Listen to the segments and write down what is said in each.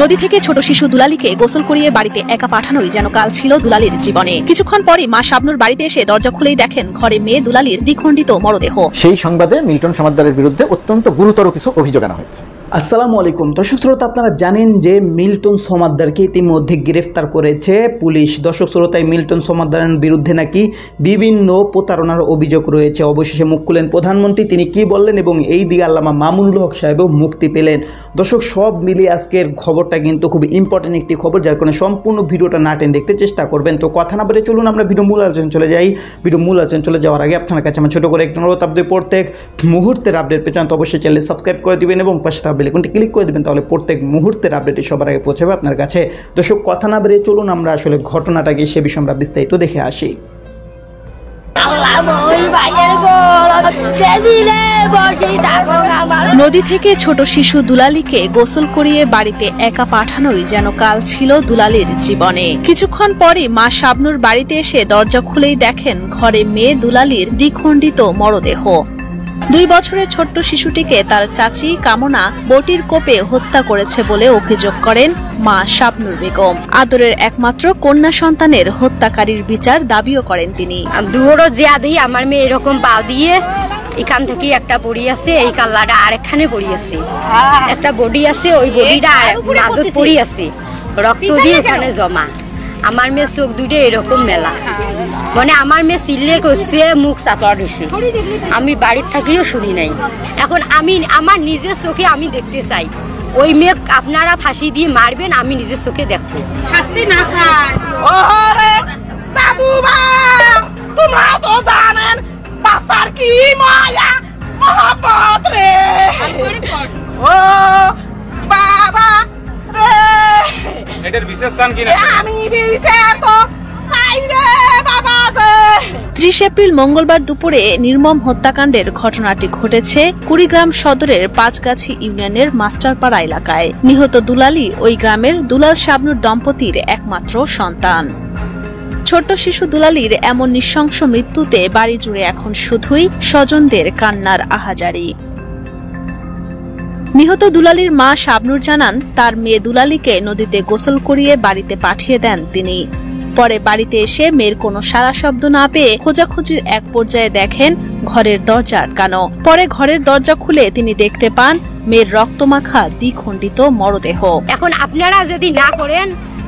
নদী থেকে ছোট শিশু দুলালীকে গোসল করিয়ে বাড়িতে একা পাঠানোই যেন কাল ছিল দুলালীর জীবনে। কিছুক্ষণ পরই মা শাবনুর বাড়িতে এসে দরজা খুলেই দেখেন ঘরে মেয়ে দুলালীর দ্বিখণ্ডিত মরদেহ। সেই সংবাদে মিল্টন সমাদ্দারের বিরুদ্ধে অত্যন্ত গুরুতর কিছু অভিযোগ আনা হয়েছে। আসসালামু আলাইকুম দর্শক শ্রোতা, আপনারা জানেন যে মিল্টন সমাদ্দারকে ইতিমধ্যে গ্রেফতার করেছে পুলিশ। দর্শক শ্রোতায় মিল্টন সমাদ্দারের বিরুদ্ধে নাকি বিভিন্ন প্রতারণার অভিযোগ রয়েছে। অবশেষে মুখ খুলেন প্রধানমন্ত্রী, তিনি কি বললেন এবং এই দিকে আল্লামা মামুনুল হক সাহেবও মুক্তি পেলেন। দর্শক সব মিলিয়ে আজকের খবরটা কিন্তু খুব ইম্পর্টেন্ট একটি খবর, যার কারণে সম্পূর্ণ ভিডিওটা না টেনে দেখতে চেষ্টা করবেন। তো কথা না বলে চলুন আমরা ভিডিও মূল আলোচনা চলে যাই। ভিডিও মূল আলোচনা চলে যাওয়ার আগে আপনার কাছে আমার ছোটো করে একটু অনুরোধ, আপনি প্রত্যেক মুহূর্তের আপডেট পেয়ে তো অবশ্যই চ্যানেল সাবস্ক্রাইব করে দিবেন এবং পাশে থাকা বেল আইকনটি ক্লিক করে দিবেন, তাহলে প্রত্যেক মুহূর্তের আপডেটই সবার আগে পৌঁছাবে আপনার কাছে। দর্শক কথা না বেরিয়ে চলুন আমরা আসলে ঘটনাটাকে সে বিষয়ে আমরা বিস্তারিত দেখে আসি। নদী থেকে ছোট শিশু দুলালীকে গোসল করিয়ে বাড়িতে একা পাঠানোই যেন কাল ছিল দুলালীর জীবনে। কিছুক্ষণ পরই মা শাবনুর বাড়িতে এসে দরজা খুলেই দেখেন ঘরে মেয়ে দুলালীর দ্বিখণ্ডিত মরদেহ। 2 বছরের ছোট্ট শিশুটিকে তার চাচি কামনা বটির কোপে হত্যা করেছে বলে অভিযোগ করেন মা শাবনুর বেগম। আদরের একমাত্র কন্যা সন্তানের হত্যাকারীর বিচার দাবিও করেন তিনি। দুহরো জিয়াদি আমার মেয়ে এরকম পা দিয়ে এখান থেকে একটা বডি আছে, এই কাল্লাটা আরেকখানে বডি আছে, একটা বডি আছে, ওই বডিটা মাঝত পড়ি আছে, রক্ত দিয়ে এখানে জমা। আমার মেয়ে চোখ দুটো এরকম মেলা, মানে আমার মেয়ে চিল্লে করছে, মুখ চাপা দিছে, আমি বাড়ির থাকিও শুনি নাই। এখন আমি আমার নিজের চোখে আমি দেখতে চাই ওই মেয়ে আপনারা ফাঁসি দিয়ে মারবেন, আমি নিজের চোখে দেখবো। শাস্তি না চাই। ওরে সাধুবা, তোমরা তো জানেন বাচ্চার কি মায়া মহব্বত রে। ও বাবা রে, এটার বিশেষ সান কি না? আমি বিচার তো চাই রে বাবা। 30 এপ্রিল মঙ্গলবার দুপুরে নির্মম হত্যাকাণ্ডের ঘটনাটি ঘটেছে কুড়িগ্রাম সদরের পাঁচগাছি ইউনিয়নের মাস্টারপাড়া এলাকায়। নিহত দুলালী ওই গ্রামের দুলাল শাবনুর দম্পতির একমাত্র সন্তান। ছোট্ট শিশু দুলালীর এমন নৃশংস মৃত্যুতে বাড়ি জুড়ে এখন শুধুই স্বজনদের কান্নার আহাজারি। নিহত দুলালীর মা শাবনুর জানান, তার মেয়ে দুলালীকে নদীতে গোসল করিয়ে বাড়িতে পাঠিয়ে দেন তিনি। পরে বাড়িতে এসে মেয়ের কোনো সাড়া শব্দ না পেয়ে খোঁজাখুঁজির এক পর্যায়ে দেখেন ঘরের দরজা আটকানো। পরে ঘরের দরজা খুলে তিনি দেখতে পান মেয়ের রক্তমাখা দ্বিখণ্ডিত মরদেহ। এখন আপনারা যদি না করেন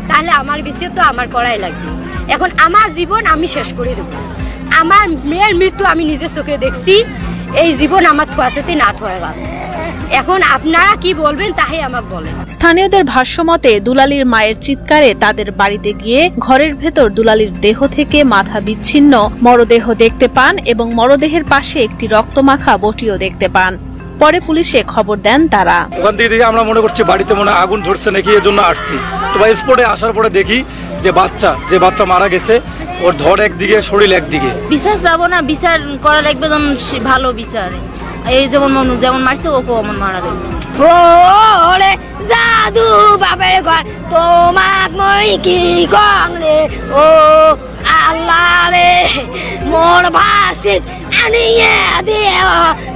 তাহলে আমার বিচার তো আমার করাই লাগবে। এখন আমার জীবন আমি শেষ করে দেব। আমার মেয়ের মৃত্যু আমি নিজের চোখে দেখছি, এই জীবন আমার থোয়াছেতে না থোয়াবার। এখন আপনারা কি বলবেন তাই আমাকে বলেন। স্থানীয়দের ভাষ্যমতে দুলালীর মায়ের চিৎকারে তাদের বাড়িতে গিয়ে ঘরের ভেতর দুলালীর দেহ থেকে মাথা বিচ্ছিন্ন মরদেহ দেখতে পান এবং মরদেহের পাশে একটি রক্তমাখা বটিও দেখতে পান। পরে পুলিশে খবর দেন তারা। ওখান থেকে আমরা মনে করছি বাড়িতে মনে আগুন ধরছে নাকি, এর জন্য আসছি। তো ভাই স্পটে আসার পরে দেখি যে বাচ্চা মারা গেছে, ওর ধর একদিকে শরীর একদিকে। বিচার যাবো না, বিচার করা লাগবে ভালো বিচার। এই যেমন মারছে ওকে অমন মারা লাগবে। ওরে জাদু বাবার ঘর তোমাক মই কি কংলে, ও আল্লাহ রে মোর ভাস্তি আনিয়ে দিও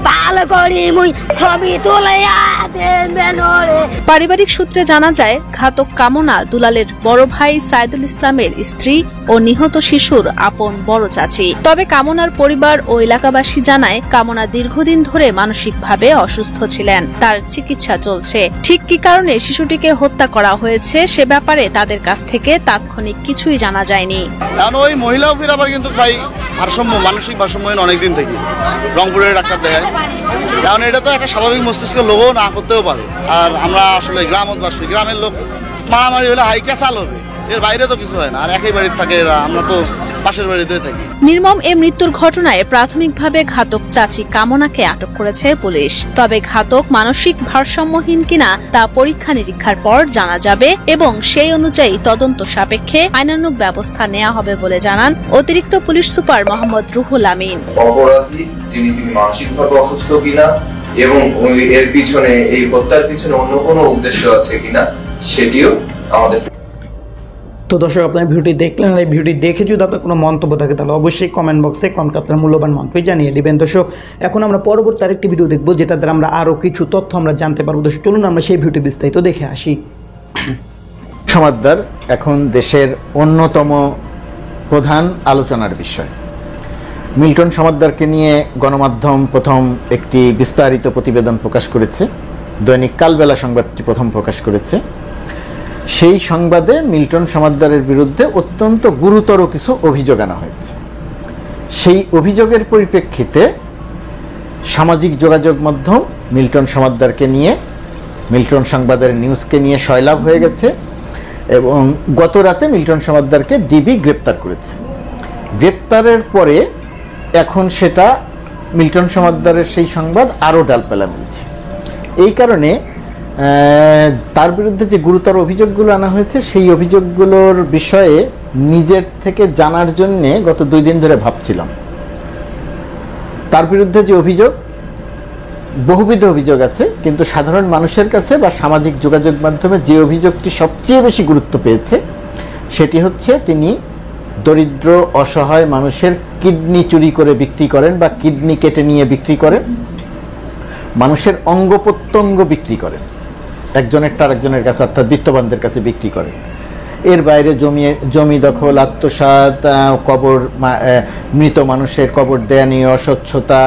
ভালো করি মুই ছবি তুলিয়া দেবেন রে। পারিবারিক সূত্রে জানা যায়, ঘাতক কামনা দুলালের বড় ভাই সাইদুল ইসলামের স্ত্রী ও নিহত শিশুর আপন বড় চাচি। তবে কামনার পরিবার ও এলাকাবাসী জানায়, কামনা দীর্ঘদিন ধরে মানসিকভাবে অসুস্থ ছিলেন, তার চিকিৎসা চলছে। ঠিক কি কারণে শিশুটিকে হত্যা করা হয়েছে সে ব্যাপারে তাদের কাছ থেকে তাৎক্ষণিক কিছুই জানা যায়নি। ওই মহিলাও ফির আবার কিন্তু ভাই মানসিক ভারসাম্য অনেকদিন থেকে রংপুরের ডাক্তার দেখায়, কারণ এটা তো একটা স্বাভাবিক মস্তিষ্ক লোকও না করতেও পারে। আর আমরা আসলে গ্রামবাসী, গ্রামের লোক মারামারি হলে হাইকে চাল হবে, এর বাইরে তো কিছু হয় না। আর একই বাড়িতে থাকে এরা, আমরা তো পাশের বাড়িতে থাকি। নির্মম এ মৃত্যুর ঘটনায় প্রাথমিকভাবে ঘাতক চাচি কামনাকে আটক করেছে পুলিশ। তবে ঘাতক মানসিক ভারসাম্যহীন কিনা তা পরীক্ষা নিরীক্ষার পর জানা যাবে এবং সেই অনুযায়ী তদন্ত সাপেক্ষে আইনানুগ ব্যবস্থা নেওয়া হবে বলে জানান অতিরিক্ত পুলিশ সুপার মোহাম্মদ রুহুল আমিন। অপরাধী তিনি মানসিকভাবে অসুস্থ কিনা এবং এর পিছনে, এই হত্যার পিছনে অন্য কোনো উদ্দেশ্য আছে কিনা সেটিও আমাদের। তো তো দর্শক, আপনার ভিডিওটি দেখলেন, এই ভিডিওটি দেখে যদি আপনার কোনো মন্তব্য থাকে তাহলে অবশ্যই কমেন্ট বক্সে কমেন্ট আপনার মূল্যবান মন্তব্য জানিয়ে দিবেন। দর্শক, এখন আমরা পরবর্তী আরেকটি ভিডিও দেখবো, যেটা দ্বারা আমরা আরও কিছু তথ্য আমরা জানতে পারবো। দর্শক, চলুন আমরা সেই ভিডিওটি বিস্তারিত দেখে আসি। সমাদদার এখন দেশের অন্যতম প্রধান আলোচনার বিষয়। মিল্টন সমাদদারকে নিয়ে গণমাধ্যম প্রথম একটি বিস্তারিত প্রতিবেদন প্রকাশ করেছে, দৈনিক কালবেলা সংবাদটি প্রথম প্রকাশ করেছে। সেই সংবাদে মিল্টন সমাদদারের বিরুদ্ধে অত্যন্ত গুরুতর কিছু অভিযোগ আনা হয়েছে। সেই অভিযোগের পরিপ্রেক্ষিতে সামাজিক যোগাযোগ মাধ্যম মিল্টন সমাদদারকে নিয়ে, মিল্টন সংবাদের নিউজকে নিয়ে সয়লাভ হয়ে গেছে এবং গত রাতে মিল্টন সমাদদারকে ডিবি গ্রেপ্তার করেছে। গ্রেপ্তারের পরে এখন সেটা মিল্টন সমাদদারের সেই সংবাদ আরও ডালপালা মিলছে। এই কারণে তার বিরুদ্ধে যে গুরুতর অভিযোগগুলো আনা হয়েছে, সেই অভিযোগগুলোর বিষয়ে নিজের থেকে জানার জন্যে গত 2 দিন ধরে ভাবছিলাম। তার বিরুদ্ধে যে অভিযোগ, বহুবিধ অভিযোগ আছে, কিন্তু সাধারণ মানুষের কাছে বা সামাজিক যোগাযোগ মাধ্যমে যে অভিযোগটি সবচেয়ে বেশি গুরুত্ব পেয়েছে সেটি হচ্ছে তিনি দরিদ্র অসহায় মানুষের কিডনি চুরি করে বিক্রি করেন বা কিডনি কেটে নিয়ে বিক্রি করেন, মানুষের অঙ্গ প্রত্যঙ্গ বিক্রি করেন, একজনেরটা আরেকজনের কাছে অর্থাৎ বিত্তবানদের কাছে বিক্রি করেন। এর বাইরে জমি দখল, আত্মসাৎ, কবর, মৃত মানুষের কবর দেয়া নিয়ে অস্বচ্ছতা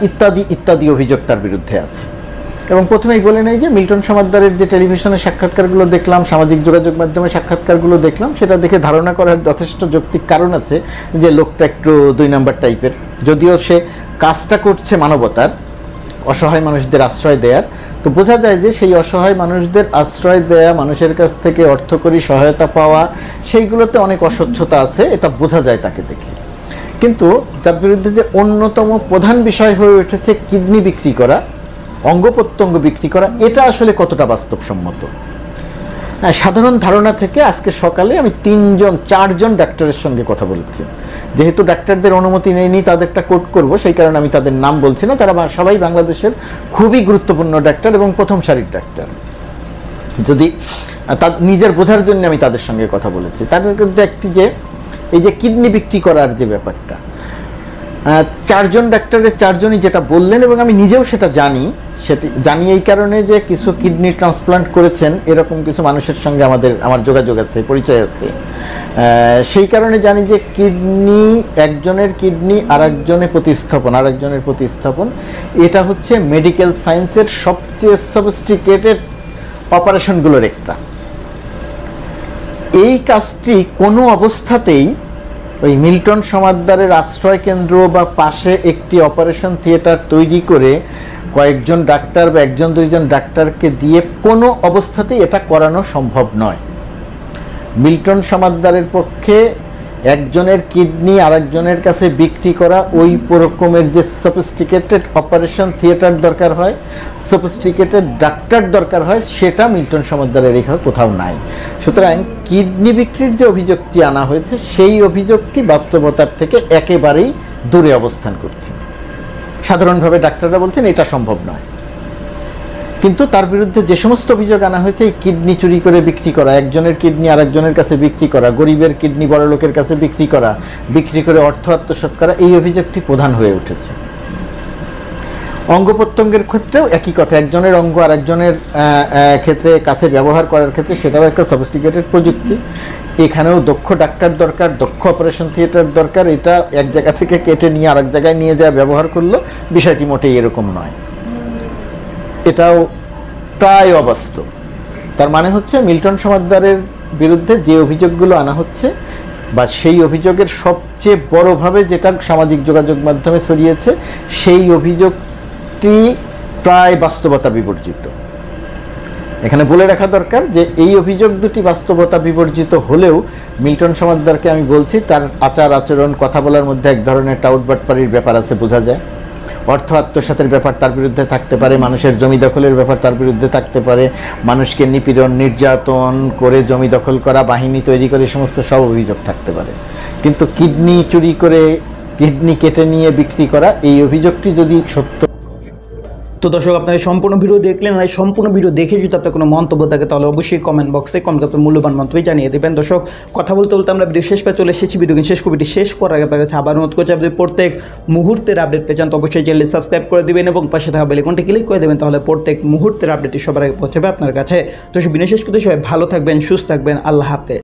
ইত্যাদি ইত্যাদি অভিযোগ তার বিরুদ্ধে আছে। এবং প্রথমেই বলে নেই যে মিল্টন সমাদদারের যে টেলিভিশনের সাক্ষাৎকারগুলো দেখলাম, সামাজিক যোগাযোগ মাধ্যমে সাক্ষাৎকারগুলো দেখলাম, সেটা দেখে ধারণা করার যথেষ্ট যৌক্তিক কারণ আছে যে লোকটা একটু 2 নাম্বার টাইপের। যদিও সে কাজটা করছে মানবতার, অসহায় মানুষদের আশ্রয় দেয়ার, তো বোঝা যায় যে সেই অসহায় মানুষদের আশ্রয় দেয়া, মানুষের কাছ থেকে অর্থকরী সহায়তা পাওয়া, সেইগুলোতে অনেক অস্বচ্ছতা আছে, এটা বোঝা যায় তাকে দেখে। কিন্তু তার বিরুদ্ধে যে অন্যতম প্রধান বিষয় হয়ে উঠেছে কিডনি বিক্রি করা, অঙ্গ প্রত্যঙ্গ বিক্রি করা, এটা আসলে কতটা বাস্তবসম্মত। সাধারণ ধারণা থেকে আজকে সকালে আমি 4জন ডাক্তারের সঙ্গে কথা বলেছি। যেহেতু ডাক্তারদের অনুমতি নেয়নি তাদেরটা কোট করব, সেই কারণে আমি তাদের নাম বলছি না। তারা সবাই বাংলাদেশের খুবই গুরুত্বপূর্ণ ডাক্তার এবং প্রথম সারির ডাক্তার। যদি নিজের বোঝার জন্য আমি তাদের সঙ্গে কথা বলেছি। তাদের মধ্যে একটি যে এই যে কিডনি বিক্রি করার যে ব্যাপারটা, 4জন ডাক্তারের 4জনই যেটা বললেন, এবং আমি নিজেও সেটা জানি এই কারণে যে কিছু কিডনি ট্রান্সপ্লান্ট করেছেন এরকম কিছু মানুষের সঙ্গে আমার যোগাযোগ আছে, পরিচয় আছে। সেই কারণে জানি যে একজনের কিডনি আরেকজনের প্রতিস্থাপন, এটা হচ্ছে মেডিকেল সায়েন্সের সবচেয়ে সফিস্টিকেটেড অপারেশনগুলোর একটা। এই কাজটি কোনো অবস্থাতেই ওই মিল্টন সমাদদারের আশ্রয় কেন্দ্র বা পাশে একটি অপারেশন থিয়েটার তৈরি করে কয়েকজন ডাক্তার বা 1-2জন ডাক্তারকে দিয়ে কোনো অবস্থাতেই এটা করানো সম্ভব নয়। মিল্টন সমাদদারের পক্ষে একজনের কিডনি আরেকজনের কাছে বিক্রি করা, ওই রকমের যে সফিস্টিকেটেড অপারেশন থিয়েটার দরকার হয়, সফিস্টিকেটেড ডাক্তার দরকার হয়, সেটা মিল্টন সমাদদারের এখানে কোথাও নাই। সুতরাং কিডনি বিক্রির যে অভিযোগটি আনা হয়েছে, সেই অভিযোগটি বাস্তবতার থেকে একেবারেই দূরে অবস্থান করছে। সাধারণভাবে ডাক্তাররা বলছেন এটা সম্ভব নয়। কিন্তু তার বিরুদ্ধে যে সমস্ত অভিযোগ আনা হয়েছে, এই কিডনি চুরি করে বিক্রি করা, একজনের কিডনি আরেকজনের কাছে বিক্রি করা, গরিবের কিডনি বড় লোকের কাছে বিক্রি করা, বিক্রি করে অর্থ আত্মসাৎ করা, এই অভিযোগটি প্রধান হয়ে উঠেছে। অঙ্গ প্রত্যঙ্গের ক্ষেত্রেও একই কথা, একজনের অঙ্গ আরেকজনের ক্ষেত্রে কাছে ব্যবহার করার ক্ষেত্রে সেটাও একটা সফিস্টিকেটেড প্রযুক্তি। এখানেও দক্ষ ডাক্তার দরকার, দক্ষ অপারেশন থিয়েটার দরকার। এটা এক জায়গা থেকে কেটে নিয়ে আরেক জায়গায় নিয়ে যাওয়া ব্যবহার করলো, বিষয়টি মোটেই এরকম নয়। এটাও প্রায় অবাস্তব। তার মানে হচ্ছে মিল্টন সমাদদারের বিরুদ্ধে যে অভিযোগগুলো আনা হচ্ছে বা সেই অভিযোগের সবচেয়ে বড়ভাবে যেটা সামাজিক যোগাযোগ মাধ্যমে ছড়িয়েছে, সেই অভিযোগটি প্রায় বাস্তবতা বিবর্জিত। এখানে বলে রাখা দরকার যে এই অভিযোগ দুটি বাস্তবতা বিবর্জিত হলেও মিল্টন সমাদদারকে আমি বলছি, তার আচার আচরণ, কথা বলার মধ্যে এক ধরনের টাউটবাটপাড়ির ব্যাপার আছে, বোঝা যায়। অর্থ আত্মসাতের ব্যাপার তার বিরুদ্ধে থাকতে পারে, মানুষের জমি দখলের ব্যাপার তার বিরুদ্ধে থাকতে পারে, মানুষকে নিপীড়ন নির্যাতন করে জমি দখল করা, বাহিনী তৈরি করে, সমস্ত সব অভিযোগ থাকতে পারে। কিন্তু কিডনি চুরি করে, কিডনি কেটে নিয়ে বিক্রি করা, এই অভিযোগটি যদি সত্য তো দর্শক আপনারা সম্পূর্ণ ভিডিও দেখলেন, আর এই সম্পূর্ণ ভিডিও দেখে যদি আপনার কোনো মন্তব্য থাকে তাহলে অবশ্যই কমেন্ট বক্সে কমেন্ট আপনার মূল্যবান মন্তব্য জানিয়ে দেবেন। দর্শক কথা বলতে বলতে আমরা ভিডিও শেষ পেয়ে চলে এসেছি। ভিডিও শেষ কবিটি শেষ করার আগে আপনার কাছে আবার অনুরোধ করছি, আপনি প্রত্যেক মুহূর্তের আপডেট পেয়ে যান তো অবশ্যই চ্যানেলটি সাবস্ক্রাইব করে দিবেন এবং পাশে থাকা বেল আইকনটি ক্লিক করে দেবেন, তাহলে প্রত্যেক মুহূর্তের আপডেটটি সবার আগে পৌঁছাবে আপনার কাছে। তো ভিডিও শেষ করতে সবাই ভালো থাকবেন, সুস্থ থাকবেন, আল্লাহ হাফেজ।